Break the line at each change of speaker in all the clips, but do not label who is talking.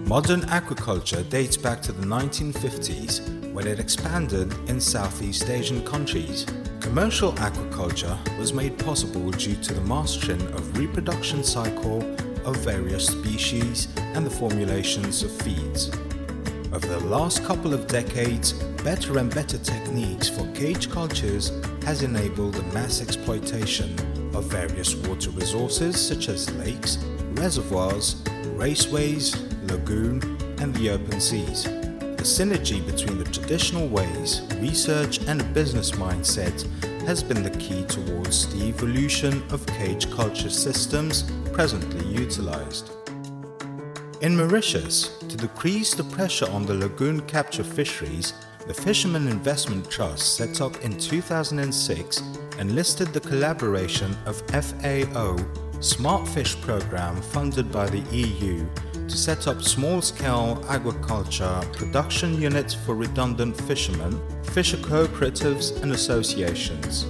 Modern aquaculture dates back to the 1950s when it expanded in Southeast Asian countries. Commercial aquaculture was made possible due to the mastering of reproduction cycle of various species and the formulations of feeds. Over the last couple of decades, better and better techniques for cage cultures has enabled the mass exploitation of various water resources such as lakes, reservoirs, raceways, lagoon, and the open seas. The synergy between the traditional ways, research, and a business mindset has been the key towards the evolution of cage culture systems presently utilized. In Mauritius, to decrease the pressure on the lagoon capture fisheries, the Fishermen Investment Trust set up in 2006 enlisted the collaboration of FAO Smartfish program funded by the EU to set up small-scale agriculture production units for redundant fishermen, fisher cooperatives and associations.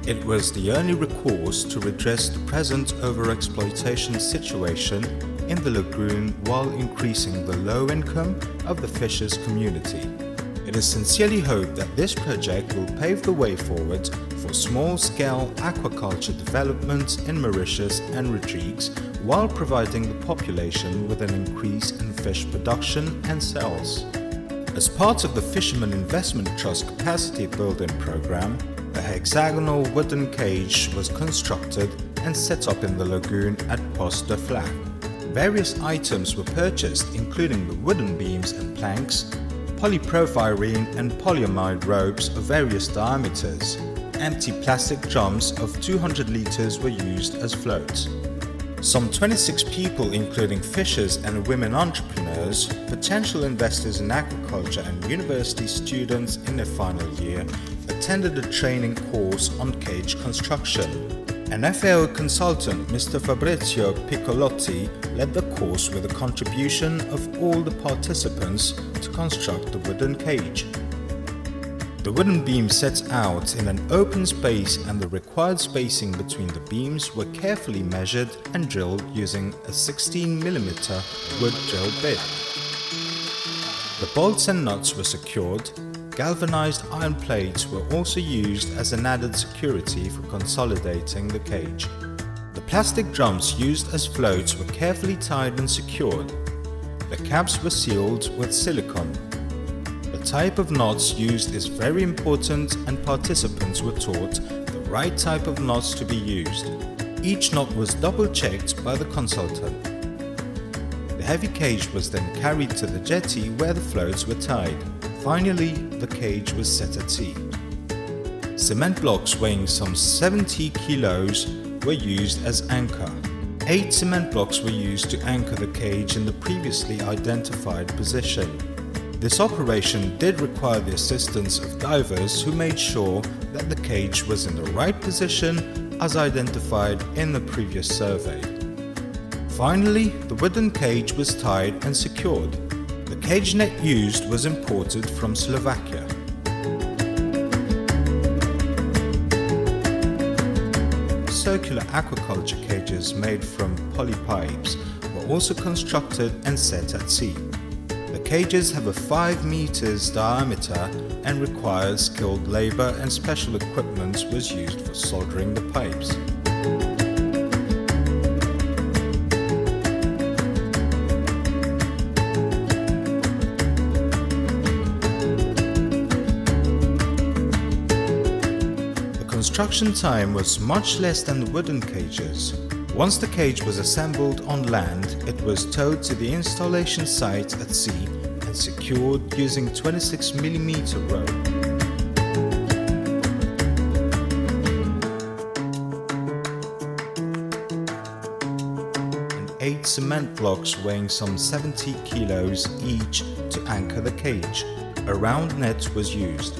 It was the only recourse to redress the present overexploitation situation in the lagoon while increasing the low income of the fishers community. It is sincerely hoped that this project will pave the way forward for small-scale aquaculture development in Mauritius and Rodrigues while providing the population with an increase in fish production and sales. As part of the Fishermen Investment Trust capacity building program, a hexagonal wooden cage was constructed and set up in the lagoon at Poste de Flac. Various items were purchased including the wooden beams and planks, polypropylene and polyamide ropes of various diameters. Empty plastic drums of 200 liters were used as floats. Some 26 people, including fishers and women entrepreneurs, potential investors in aquaculture and university students in their final year, attended a training course on cage construction. An FAO consultant, Mr. Fabrizio Piccolotti, led the course with a contribution of all the participants to construct the wooden cage. The wooden beam set out in an open space and the required spacing between the beams were carefully measured and drilled using a 16mm wood drill bit. The bolts and nuts were secured. Galvanized iron plates were also used as an added security for consolidating the cage. The plastic drums used as floats were carefully tied and secured. The caps were sealed with silicone. The type of knots used is very important and participants were taught the right type of knots to be used. Each knot was double-checked by the consultant. The heavy cage was then carried to the jetty where the floats were tied. Finally, the cage was set at sea. Cement blocks weighing some 70 kilos were used as anchor. 8 cement blocks were used to anchor the cage in the previously identified position. This operation did require the assistance of divers who made sure that the cage was in the right position as identified in the previous survey. Finally, the wooden cage was tied and secured. The cage net used was imported from Slovakia. Circular aquaculture cages made from polypipes were also constructed and set at sea. The cages have a 5 meters diameter and required skilled labor and special equipment was used for soldering the pipes. Construction time was much less than the wooden cages. Once the cage was assembled on land, it was towed to the installation site at sea and secured using 26mm rope. And 8 cement blocks weighing some 70 kilos each to anchor the cage. A round net was used.